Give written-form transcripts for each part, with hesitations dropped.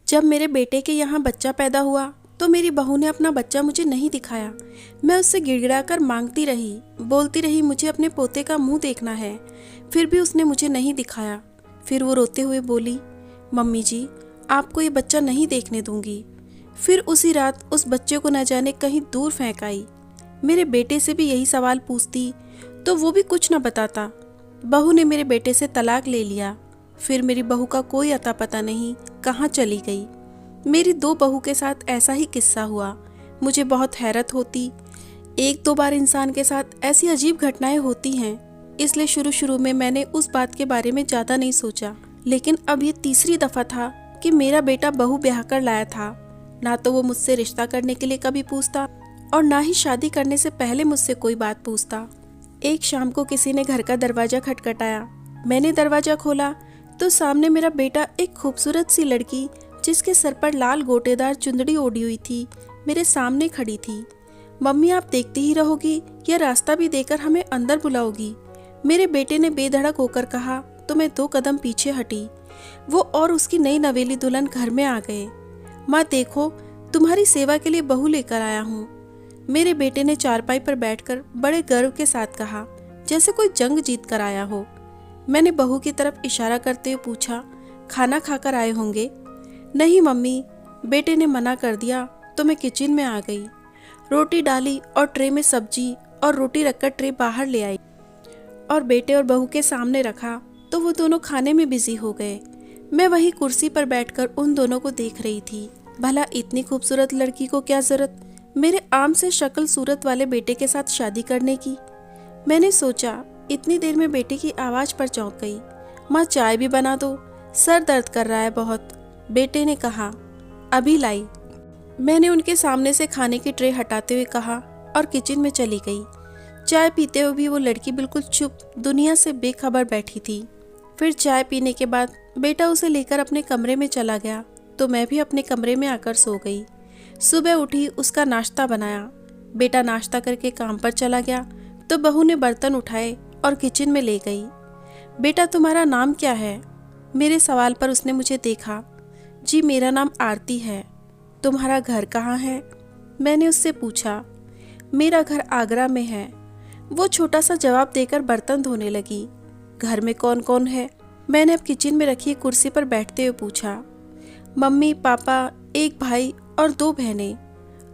जब मेरे बेटे के यहाँ बच्चा पैदा हुआ तो मेरी बहू ने अपना बच्चा मुझे नहीं दिखाया। मैं उससे गिड़गिड़ाकर मांगती रही, बोलती रही मुझे अपने पोते का मुंह देखना है, फिर भी उसने मुझे नहीं दिखाया। फिर वो रोते हुए बोली, मम्मी जी आपको ये बच्चा नहीं देखने दूंगी। फिर उसी रात उस बच्चे को न जाने कहीं दूर फेंक आई। मेरे बेटे से भी यही सवाल पूछती तो वो भी कुछ न बताता। बहू ने मेरे बेटे से तलाक ले लिया। फिर मेरी बहू का कोई अता पता नहीं कहाँ चली गई। मेरी 2 बहू के साथ ऐसा ही किस्सा हुआ। मुझे बहुत हैरत होती। 1-2 बार इंसान के साथ ऐसी अजीब घटनाएं होती हैं, इसलिए शुरू में मैंने उस बात के बारे में ज़्यादा नहीं सोचा। लेकिन अब ये तीसरी दफ़ा था कि मेरा बेटा बहू ब्याह कर लाया था। ना तो वो मुझसे रिश्ता करने के लिए कभी पूछता और ना ही शादी करने से पहले मुझसे कोई बात पूछता। एक शाम को किसी ने घर का दरवाज़ा खटखटाया। मैंने दरवाज़ा खोला तो सामने मेरा बेटा एक खूबसूरत सी लड़की जिसके सर पर लाल गोटेदार चुंदड़ी ओढ़ी हुई थी मेरे सामने खड़ी थी। मम्मी आप देखती ही रहोगी या रास्ता भी देकर हमें अंदर बुलाओगी? मेरे बेटे ने बेधड़क होकर कहा तो मैं 2 कदम पीछे हटी। वो और उसकी नई नवेली दुल्हन घर में आ गए। माँ देखो तुम्हारी सेवा के लिए बहू लेकर आया हूँ। मेरे बेटे ने चारपाई पर बैठकर बड़े गर्व के साथ कहा, जैसे कोई जंग जीत कर आया हो। मैंने बहू की तरफ इशारा करते हुए पूछा, खाना खाकर आए होंगे? नहीं मम्मी, बेटे ने मना कर दिया तो मैं किचन में आ गई। रोटी डाली और ट्रे में सब्जी और रोटी रखकर ट्रे बाहर ले आई और बेटे और बहू के सामने रखा तो वो दोनों खाने में बिजी हो गए। मैं वही कुर्सी पर बैठकर उन दोनों को देख रही थी। भला इतनी खूबसूरत लड़की को क्या जरूरत मेरे आम से शक्ल सूरत वाले बेटे के साथ शादी करने की? मैंने सोचा। इतनी देर में बेटे की आवाज़ पर चौंक गई। माँ चाय भी बना दो, सर दर्द कर रहा है बहुत। बेटे ने कहा, अभी लाई। मैंने उनके सामने से खाने की ट्रे हटाते हुए कहा और किचन में चली गई। चाय पीते हुए भी वो लड़की बिल्कुल चुप, दुनिया से बेखबर बैठी थी। फिर चाय पीने के बाद बेटा उसे लेकर अपने कमरे में चला गया तो मैं भी अपने कमरे में आकर सो गई। सुबह उठी, उसका नाश्ता बनाया। बेटा नाश्ता करके काम पर चला गया तो बहू ने बर्तन उठाए और किचन में ले गई। बेटा तुम्हारा नाम क्या है? मेरे सवाल पर उसने मुझे देखा। जी मेरा नाम आरती है। तुम्हारा घर कहाँ है? मैंने उससे पूछा। मेरा घर आगरा में है। वो छोटा सा जवाब देकर बर्तन धोने लगी। घर में कौन कौन है? मैंने अब किचन में रखी कुर्सी पर बैठते हुए पूछा। मम्मी पापा, एक भाई और 2 बहनें।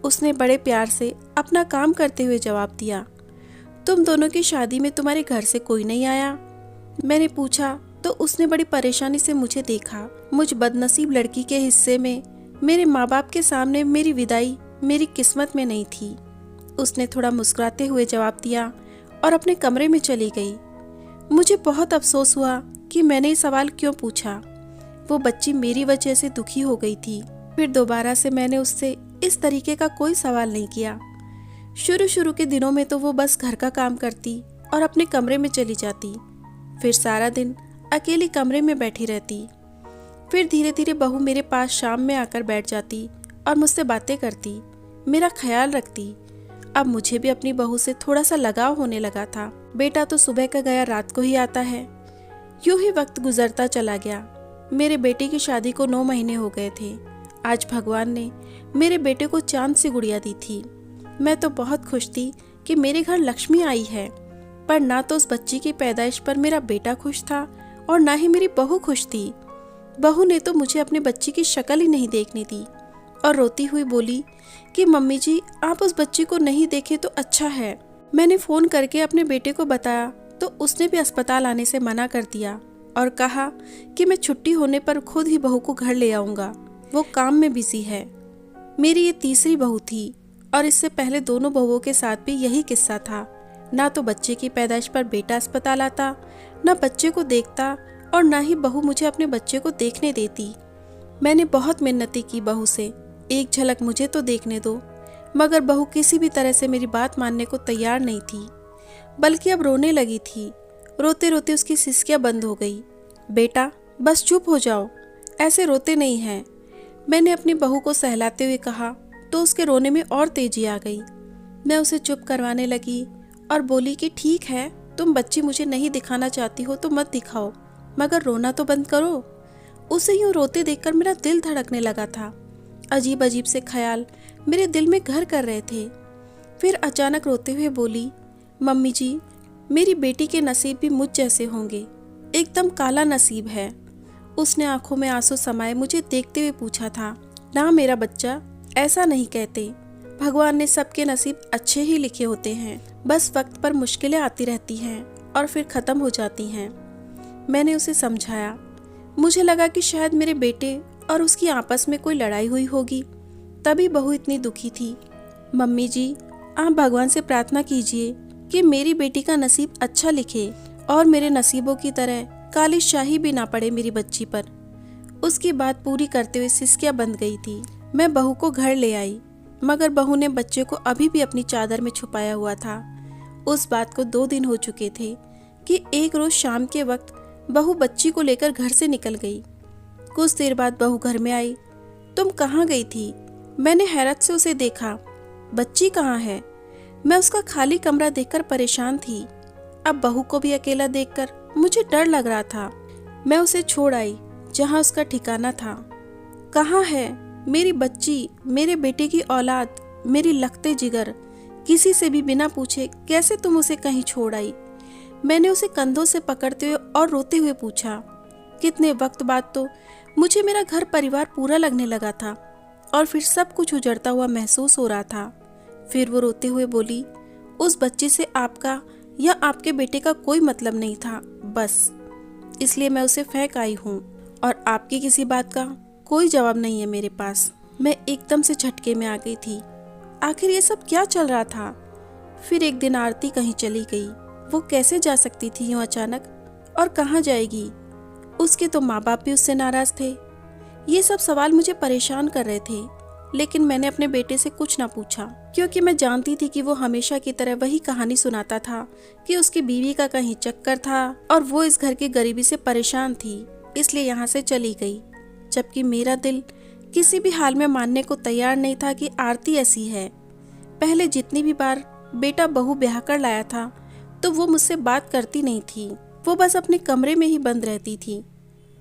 उसने बड़े प्यार से अपना काम करते हुए जवाब दिया। तुम दोनों की शादी में तुम्हारे घर से कोई नहीं आया? मैंने पूछा तो उसने बड़ी परेशानी से मुझे देखा। मुझ बदनसीब लड़की के हिस्से में मेरे माँ बाप के सामने मेरी विदाई मेरी किस्मत में नहीं थी। उसने थोड़ा मुस्कुराते हुए जवाब दिया और अपने कमरे में चली गई। मुझे बहुत अफसोस हुआ कि मैंने ये सवाल क्यों पूछा। वो बच्ची मेरी वजह से दुखी हो गई थी। फिर दोबारा से मैंने उससे इस तरीके का कोई सवाल नहीं किया। शुरू के दिनों में तो वो बस घर का काम करती और अपने कमरे में चली जाती, फिर सारा दिन अकेली कमरे में बैठी रहती। फिर धीरे धीरे बहू मेरे पास शाम में आकर बैठ जाती और मुझसे बातें करती, मेरा ख्याल रखती। अब मुझे भी अपनी बहू से थोड़ा सा लगाव होने लगा था। बेटा तो सुबह का गया रात को ही आता है। यूं ही वक्त गुजरता चला गया। मेरे बेटे की शादी को 9 महीने हो गए थे। आज भगवान ने मेरे बेटे को चांद सी गुड़िया दी थी। मैं तो बहुत खुश थी कि मेरे घर लक्ष्मी आई है, पर ना तो उस बच्ची की पैदाइश पर मेरा बेटा खुश था और ना ही मेरी बहू खुश थी। बहू ने तो मुझे अपने बच्ची की शक्ल ही नहीं देखने दी और रोती हुई बोली कि मम्मी जी आप उस बच्ची को नहीं देखे तो अच्छा है। मैंने फ़ोन करके अपने बेटे को बताया तो उसने भी अस्पताल आने से मना कर दिया और कहा कि मैं छुट्टी होने पर खुद ही बहू को घर ले आऊँगा, वो काम में बिजी है। मेरी ये तीसरी बहू थी और इससे पहले दोनों बहुओं के साथ भी यही किस्सा था। ना तो बच्चे की पैदाइश पर बेटा अस्पताल आता, ना बच्चे को देखता और ना ही बहू मुझे अपने बच्चे को देखने देती। मैंने बहुत मिन्नतें की बहू से, एक झलक मुझे तो देखने दो, मगर बहू किसी भी तरह से मेरी बात मानने को तैयार नहीं थी, बल्कि अब रोने लगी थी। रोते रोते उसकी सिसकियाँ बंद हो गई। बेटा बस चुप हो जाओ, ऐसे रोते नहीं हैं। मैंने अपनी बहू को सहलाते हुए कहा तो उसके रोने में और तेजी आ गई। मैं उसे चुप करवाने लगी और बोली कि ठीक है, तुम बच्ची मुझे नहीं दिखाना चाहती हो तो मत दिखाओ, मगर रोना तो बंद करो। उसे यूं रोते देखकर मेरा दिल धड़कने लगा था। अजीब अजीब से ख्याल मेरे दिल में घर कर रहे थे। फिर अचानक रोते हुए बोली, मम्मी जी, मेरी बेटी के नसीब भी मुझ जैसे होंगे, एकदम काला नसीब है। उसने आंखों में आंसू समाये मुझे देखते हुए पूछा था, ना मेरा बच्चा, ऐसा नहीं कहते। भगवान ने सबके नसीब अच्छे ही लिखे होते हैं, बस वक्त पर मुश्किलें आती रहती हैं और फिर खत्म हो जाती हैं। मैंने उसे समझाया। मुझे लगा कि शायद मेरे बेटे और उसकी आपस में कोई लड़ाई हुई होगी, तभी बहू इतनी दुखी थी। मम्मी जी, आप भगवान से प्रार्थना कीजिए कि मेरी बेटी का नसीब अच्छा लिखे और मेरे नसीबों की तरह काली शाही भी ना पड़े मेरी बच्ची पर। उसकी बात पूरी करते हुए सिसकियां बंद गई थी। मैं बहू को घर ले आई, मगर बहू ने बच्चे को अभी भी अपनी चादर में छुपाया हुआ था। उस बात को 2 दिन हो चुके थे कि एक रोज शाम के वक्त बहू बच्ची को लेकर घर से निकल गई। कुछ देर बाद बहू घर में आई। तुम कहाँ गई थी? मैंने हैरत से उसे देखा। बच्ची कहाँ है? मैं उसका खाली कमरा देखकर परेशान थी। अब बहू को भी अकेला देखकर मुझे डर लग रहा था। मैं उसे छोड़ आई जहाँ उसका ठिकाना था। कहाँ है मेरी बच्ची, मेरे बेटे की औलाद, मेरी लखते जिगर? किसी से भी बिना पूछे कैसे तुम उसे कहीं छोड़ आई? मैंने उसे कंधों से पकड़ते हुए और रोते हुए पूछा। कितने वक्त बाद तो मुझे मेरा घर परिवार पूरा लगने लगा था और फिर सब कुछ उजड़ता हुआ महसूस हो रहा था। फिर वो रोते हुए बोली, उस बच्चे से आपका या आपके बेटे का कोई मतलब नहीं था, बस इसलिए मैं उसे फेंक आई हूँ और आपकी किसी बात का कोई जवाब नहीं है मेरे पास। मैं एकदम से झटके में आ गई थी। आखिर ये सब क्या चल रहा था? फिर एक दिन आरती कहीं चली गई। वो कैसे जा सकती थी यूं अचानक, और कहाँ जाएगी? उसके तो माँ बाप भी उससे नाराज थे। ये सब सवाल मुझे परेशान कर रहे थे, लेकिन मैंने अपने बेटे से कुछ ना पूछा, क्योंकि मैं जानती थी कि वो हमेशा की तरह वही कहानी सुनाता था कि उसकी बीवी का कहीं चक्कर था और वो इस घर की गरीबी से परेशान थी, इसलिए यहाँ से चली गई। जबकि मेरा दिल किसी भी हाल में मानने को तैयार नहीं था कि आरती ऐसी है। पहले जितनी भी बार बेटा बहू ब्याह कर लाया था तो वो मुझसे बात करती नहीं थी, वो बस अपने कमरे में ही बंद रहती थी,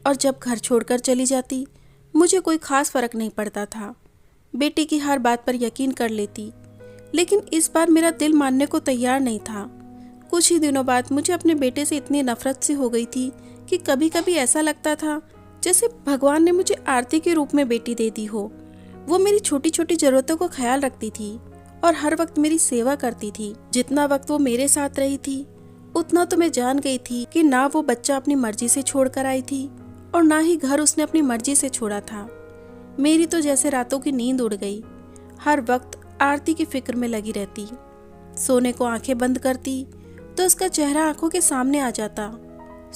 और जब घर छोड़कर चली जाती मुझे कोई खास फर्क नहीं पड़ता था। बेटी की हर बात पर यकीन कर लेती, लेकिन इस बार मेरा दिल मानने को तैयार नहीं था। कुछ ही दिनों बाद मुझे अपने बेटे से इतनी नफरत सी हो गई थी कि कभी कभी ऐसा लगता था जैसे भगवान ने मुझे आरती के रूप में बेटी दे दी हो। वो मेरी छोटी छोटी जरूरतों को ख्याल रखती थी और हर वक्त मेरी सेवा करती थी। जितना वक्त वो मेरे साथ रही थी उतना तो मैं जान गई थी कि ना वो बच्चा अपनी मर्जी से छोड़कर आई थी और ना ही घर उसने अपनी मर्जी से छोड़ा था। मेरी तो जैसे रातों की नींद उड़ गई। हर वक्त आरती की फिक्र में लगी रहती। सोने को आंखें बंद करती तो उसका चेहरा आंखों के सामने आ जाता।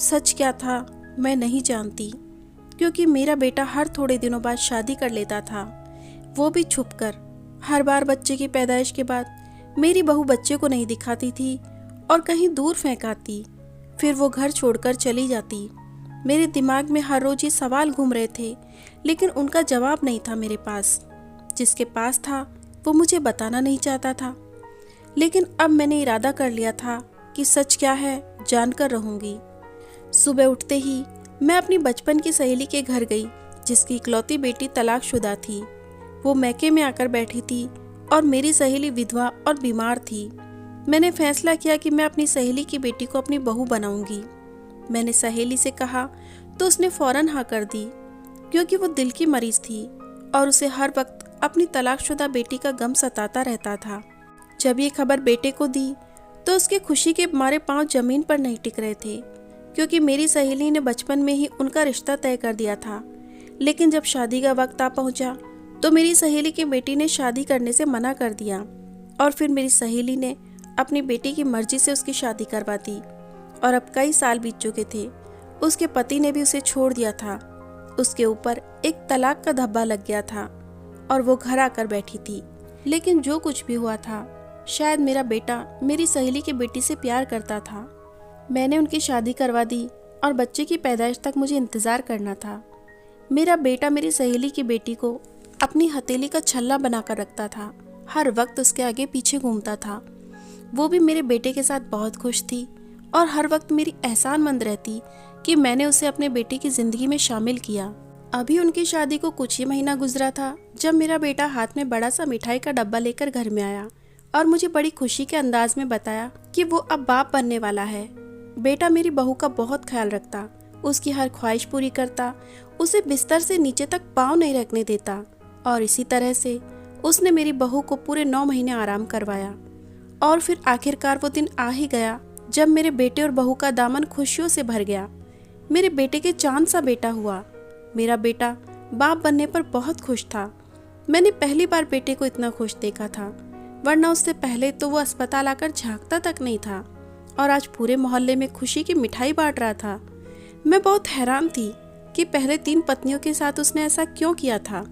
सच क्या था मैं नहीं जानती, क्योंकि मेरा बेटा हर थोड़े दिनों बाद शादी कर लेता था, वो भी छुपकर। हर बार बच्चे की पैदाइश के बाद मेरी बहू बच्चे को नहीं दिखाती थी और कहीं दूर फेंक आती। फिर वो घर छोड़कर चली जाती। मेरे दिमाग में हर रोज ये सवाल घूम रहे थे, लेकिन उनका जवाब नहीं था मेरे पास। जिसके पास था वो मुझे बताना नहीं चाहता था। लेकिन अब मैंने इरादा कर लिया था कि सच क्या है जानकर रहूंगी। सुबह उठते ही मैं अपनी बचपन की सहेली के घर गई, जिसकी इकलौती बेटी तलाकशुदा थी। वो मैके में आकर बैठी थी और मेरी सहेली विधवा और बीमार थी। मैंने फैसला किया कि मैं अपनी सहेली की बेटी को अपनी बहू बनाऊंगी। मैंने सहेली से कहा तो उसने फौरन हाँ कर दी, क्योंकि वो दिल की मरीज थी और उसे हर वक्त अपनी तलाकशुदा बेटी का गम सताता रहता था। जब ये खबर बेटे को दी तो उसके खुशी के मारे पांव जमीन पर नहीं टिक रहे थे, क्योंकि मेरी सहेली ने बचपन में ही उनका रिश्ता तय कर दिया था। लेकिन जब शादी का वक्त आ पहुंचा तो मेरी सहेली की बेटी ने शादी करने से मना कर दिया और फिर मेरी सहेली ने अपनी बेटी की मर्जी से उसकी शादी करवा दी। और अब कई साल बीत चुके थे। उसके पति ने भी उसे छोड़ दिया था। उसके ऊपर एक तलाक का धब्बा लग गया था और वो घर आकर बैठी थी। लेकिन जो कुछ भी हुआ था, शायद मेरा बेटा मेरी सहेली की बेटी से प्यार करता था। मैंने उनकी शादी करवा दी और बच्चे की पैदाइश तक मुझे इंतज़ार करना था। मेरा बेटा मेरी सहेली की बेटी को अपनी हथेली का छल्ला बनाकर रखता था, हर वक्त उसके आगे पीछे घूमता था। वो भी मेरे बेटे के साथ बहुत खुश थी और हर वक्त मेरी एहसानमंद रहती कि मैंने उसे अपने बेटे की ज़िंदगी में शामिल किया। अभी उनकी शादी को कुछ ही महीना गुजरा था जब मेरा बेटा हाथ में बड़ा सा मिठाई का डब्बा लेकर घर में आया और मुझे बड़ी खुशी के अंदाज में बताया कि वो अब बाप बनने वाला है। बेटा मेरी बहू का बहुत ख्याल रखता, उसकी हर ख्वाहिश पूरी करता, उसे बिस्तर से नीचे तक पाँव नहीं रखने देता और इसी तरह से उसने मेरी बहू को पूरे 9 महीने आराम करवाया। और फिर आखिरकार वो दिन आ ही गया जब मेरे बेटे और बहू का दामन खुशियों से भर गया। मेरे बेटे के चांद सा बेटा हुआ। मेरा बेटा बाप बनने पर बहुत खुश था। मैंने पहली बार बेटे को इतना खुश देखा था, वरना उससे पहले तो वो अस्पताल आकर झांकता तक नहीं था और आज पूरे मोहल्ले में खुशी की मिठाई बांट रहा था। मैं बहुत हैरान थी कि पहले 3 पत्नियों के साथ उसने ऐसा क्यों किया था।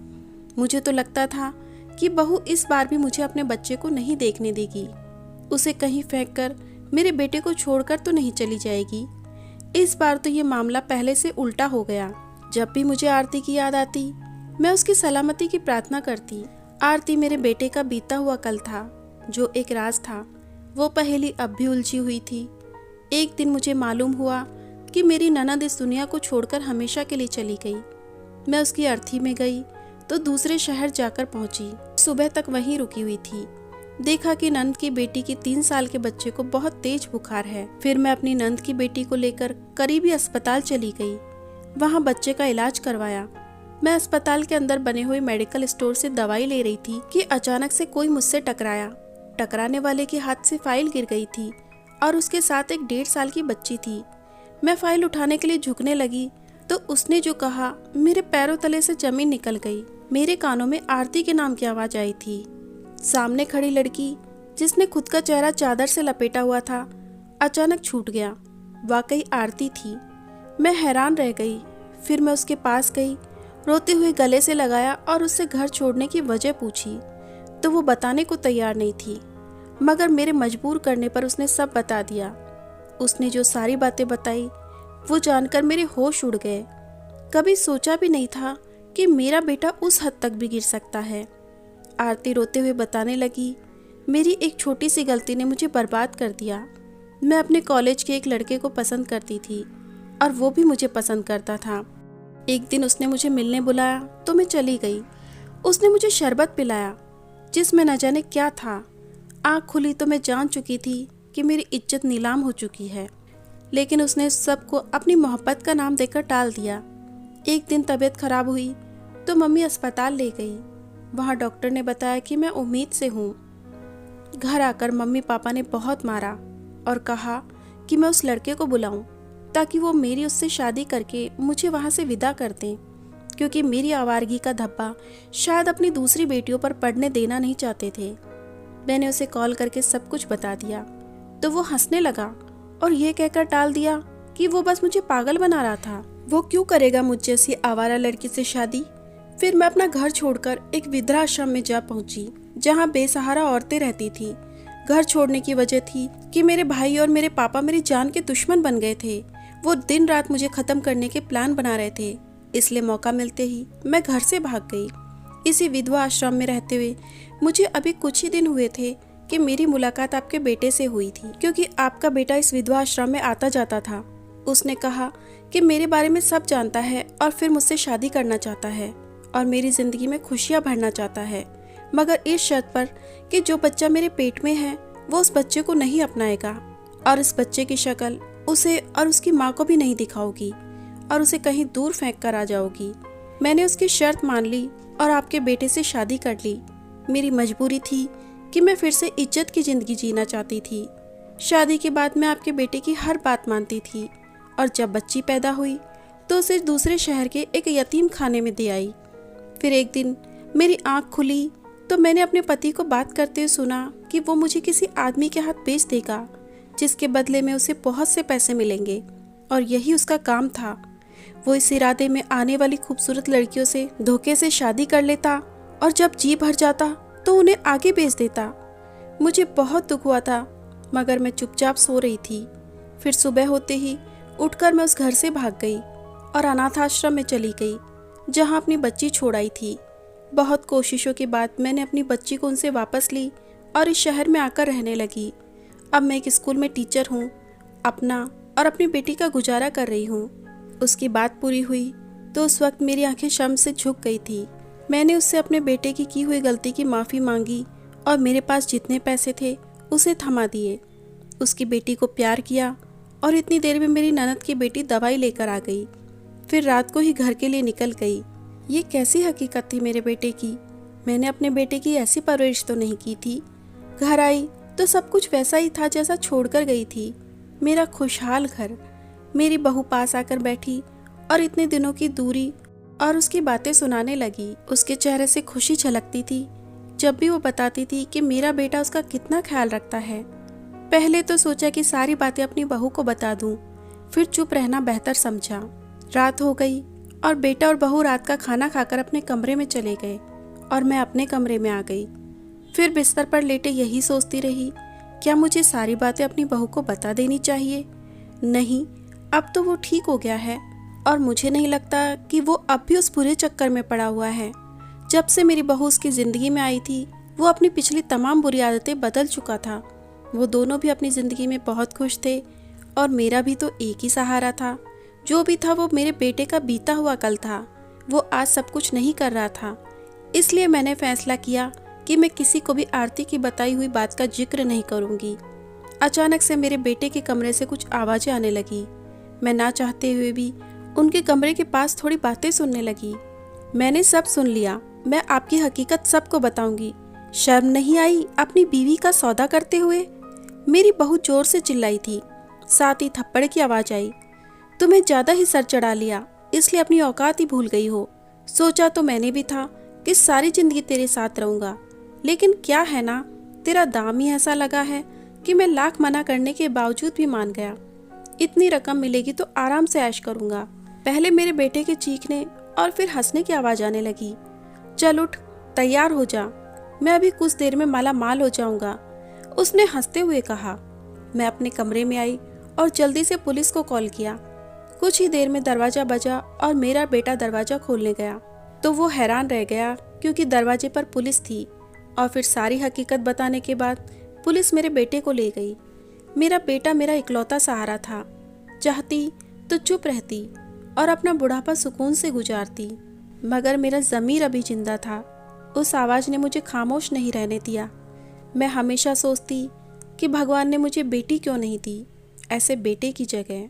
मुझे तो लगता था कि बहू इस बार भी मुझे अपने बच्चे को नहीं देखने देगी, उसे कहीं फेंककर मेरे बेटे को छोड़कर तो नहीं चली जाएगी। इस बार तो ये मामला पहले से उल्टा हो गया। जब भी मुझे आरती की याद आती, मैं उसकी सलामती की प्रार्थना करती। आरती मेरे बेटे का बीता हुआ कल था, जो एक राज था। वो पहेली अब भी उलझी हुई थी। एक दिन मुझे मालूम हुआ कि मेरी ननद इस दुनिया को छोड़कर हमेशा के लिए चली गई। मैं उसकी अर्थी में गई तो दूसरे शहर जाकर पहुंची। सुबह तक वहीं रुकी हुई थी। देखा कि नंद की बेटी की 3 साल के बच्चे को बहुत तेज बुखार है। फिर मैं अपनी नंद की बेटी को लेकर करीबी अस्पताल चली गई। वहां बच्चे का इलाज करवाया। मैं अस्पताल के अंदर बने हुए मेडिकल स्टोर से दवाई ले रही थी कि अचानक से कोई मुझसे टकराया। टकराने वाले के हाथ से फाइल गिर गई थी और उसके साथ एक 1.5 साल की बच्ची थी। मैं फाइल उठाने के लिए झुकने लगी तो उसने जो कहा, मेरे पैरों तले से जमीन निकल गई। मेरे कानों में आरती के नाम की आवाज आई थी। सामने खड़ी लड़की, जिसने खुद का चेहरा चादर से लपेटा हुआ था, अचानक छूट गया। वाकई आरती थी। मैं हैरान रह गई। फिर मैं उसके पास गई, रोते हुए गले से लगाया और उससे घर छोड़ने की वजह पूछी तो वो बताने को तैयार नहीं थी, मगर मेरे मजबूर करने पर उसने सब बता दिया। उसने जो सारी बातें बताई वो जानकर मेरे होश उड़ गए। कभी सोचा भी नहीं था कि मेरा बेटा उस हद तक भी गिर सकता है। आरती रोते हुए बताने लगी, मेरी एक छोटी सी गलती ने मुझे बर्बाद कर दिया। मैं अपने कॉलेज के एक लड़के को पसंद करती थी और वो भी मुझे पसंद करता था। एक दिन उसने मुझे मिलने बुलाया तो मैं चली गई। उसने मुझे शरबत पिलाया जिसमें न जाने क्या था। आँख खुली तो मैं जान चुकी थी कि मेरी इज्जत नीलाम हो चुकी है, लेकिन उसने सबको अपनी मोहब्बत का नाम देकर टाल दिया। एक दिन तबीयत खराब हुई तो मम्मी अस्पताल ले गई। वहाँ डॉक्टर ने बताया कि मैं उम्मीद से हूँ। घर आकर मम्मी पापा ने बहुत मारा और कहा कि मैं उस लड़के को बुलाऊं ताकि वो मेरी उससे शादी करके मुझे वहाँ से विदा कर दें, क्योंकि मेरी आवारगी का धब्बा शायद अपनी दूसरी बेटियों पर पड़ने देना नहीं चाहते थे। मैंने उसे कॉल करके सब कुछ बता दिया तो वो हंसने लगा और ये कहकर टाल दिया कि वो बस मुझे पागल बना रहा था। वो क्यों करेगा मुझ जैसी आवारा लड़की से शादी। फिर मैं अपना घर छोड़कर एक वृद्धाश्रम में जा पहुंची, जहां बेसहारा औरतें रहती थी। घर छोड़ने की वजह थी कि मेरे भाई और मेरे पापा मेरी जान के दुश्मन बन गए थे। वो दिन रात मुझे खत्म करने के प्लान बना रहे थे, इसलिए मौका मिलते ही मैं घर से भाग गई। इसी विधवा आश्रम में रहते हुए मुझे अभी कुछ ही दिन हुए थे कि मेरी मुलाकात आपके बेटे से हुई थी, क्योंकि आपका बेटा इस विधवा आश्रम में आता जाता था। उसने कहा कि मेरे बारे में सब जानता है और फिर मुझसे शादी करना चाहता है और मेरी जिंदगी में खुशियां भरना चाहता है, मगर इस शर्त पर कि जो बच्चा मेरे पेट में है वो उस बच्चे को नहीं अपनाएगा और इस बच्चे की शक्ल उसे और उसकी माँ को भी नहीं दिखाओगी और उसे कहीं दूर फेंक कर आ जाओगी। मैंने उसकी शर्त मान ली और आपके बेटे से शादी कर ली। मेरी मजबूरी थी कि मैं फिर से इज्जत की जिंदगी जीना चाहती थी। शादी के बाद मैं आपके बेटे की हर बात मानती थी और जब बच्ची पैदा हुई तो उसे दूसरे शहर के एक यतीम खाने में दे आई। फिर एक दिन मेरी आंख खुली तो मैंने अपने पति को बात करते हुए सुना कि वो मुझे किसी आदमी के हाथ बेच देगा, जिसके बदले में उसे बहुत से पैसे मिलेंगे, और यही उसका काम था। वो इस इरादे में आने वाली खूबसूरत लड़कियों से धोखे से शादी कर लेता और जब जी भर जाता तो उन्हें आगे बेच देता। मुझे बहुत दुख हुआ था, मगर मैं चुपचाप सो रही थी। फिर सुबह होते ही उठकर मैं उस घर से भाग गई और अनाथ आश्रम में चली गई, जहाँ अपनी बच्ची छोड़ आई थी। बहुत कोशिशों के बाद मैंने अपनी बच्ची को उनसे वापस ली और इस शहर में आकर रहने लगी। अब मैं एक स्कूल में टीचर हूँ। अपना और अपनी बेटी का गुजारा कर रही हूँ। उसकी बात पूरी हुई तो उस वक्त मेरी आंखें शर्म से झुक गई थी। मैंने उससे अपने बेटे की हुई गलती की माफ़ी मांगी और मेरे पास जितने पैसे थे उसे थमा दिए। उसकी बेटी को प्यार किया और इतनी देर में मेरी ननद की बेटी दवाई लेकर आ गई। फिर रात को ही घर के लिए निकल गई। ये कैसी हकीकत थी मेरे बेटे की? मैंने अपने बेटे की ऐसी परवरिश तो नहीं की थी। घर आई तो सब कुछ वैसा ही था जैसा छोड़कर गई थी। मेरा खुशहाल घर। मेरी बहू पास आकर बैठी और इतने दिनों की दूरी और उसकी बातें सुनाने लगी। उसके चेहरे से खुशी झलकती थी जब भी वो बताती थी कि मेरा बेटा उसका कितना ख्याल रखता है। पहले तो सोचा कि सारी बातें अपनी बहू को बता दूं, फिर चुप रहना बेहतर समझा। रात हो गई और बेटा और बहू रात का खाना खाकर अपने कमरे में चले गए और मैं अपने कमरे में आ गई। फिर बिस्तर पर लेटे यही सोचती रही, क्या मुझे सारी बातें अपनी बहू को बता देनी चाहिए? नहीं, अब तो वो ठीक हो गया है और मुझे नहीं लगता कि वो अब भी उस बुरे चक्कर में पड़ा हुआ है। जब से मेरी बहू उसकी ज़िंदगी में आई थी वो अपनी पिछली तमाम बुरी आदतें बदल चुका था। वो दोनों भी अपनी ज़िंदगी में बहुत खुश थे और मेरा भी तो एक ही सहारा था। जो भी था वो मेरे बेटे का बीता हुआ कल था। वो आज सब कुछ नहीं कर रहा था। इसलिए मैंने फैसला किया कि मैं किसी को भी आरती की बताई हुई बात का जिक्र नहीं करूँगी। अचानक से मेरे बेटे के कमरे से कुछ आवाज़ें आने लगी। मैं ना चाहते हुए भी उनके कमरे के पास थोड़ी बातें सुनने लगी। मैंने सब सुन लिया। मैं आपकी हकीकत सबको बताऊंगी। शर्म नहीं आई अपनी बीवी का सौदा करते हुए? मेरी बहू जोर से चिल्लाई थी। साथ ही थप्पड़ की आवाज़ आई। तुम्हें ज़्यादा ही सर चढ़ा लिया, इसलिए अपनी औकात ही भूल गई हो। सोचा तो मैंने भी था कि सारी जिंदगी तेरे साथ रहूँगा, लेकिन क्या है ना, तेरा दाम ही ऐसा लगा है कि मैं लाख मना करने के बावजूद भी मान गया। इतनी रकम मिलेगी तो आराम से ऐश करूँगा। पहले मेरे बेटे के चीखने और फिर हंसने की आवाज़ आने लगी। चल उठ, तैयार हो जा, मैं अभी कुछ देर में माला माल हो जाऊँगा, उसने हंसते हुए कहा। मैं अपने कमरे में आई और जल्दी से पुलिस को कॉल किया। कुछ ही देर में दरवाज़ा बजा और मेरा बेटा दरवाज़ा खोलने गया तो वो हैरान रह गया क्योंकि दरवाजे पर पुलिस थी। और फिर सारी हकीकत बताने के बाद पुलिस मेरे बेटे को ले गई। मेरा बेटा मेरा इकलौता सहारा था। चाहती तो चुप रहती और अपना बुढ़ापा सुकून से गुजारती, मगर मेरा ज़मीर अभी जिंदा था। उस आवाज़ ने मुझे खामोश नहीं रहने दिया। मैं हमेशा सोचती कि भगवान ने मुझे बेटी क्यों नहीं दी, ऐसे बेटे की जगह।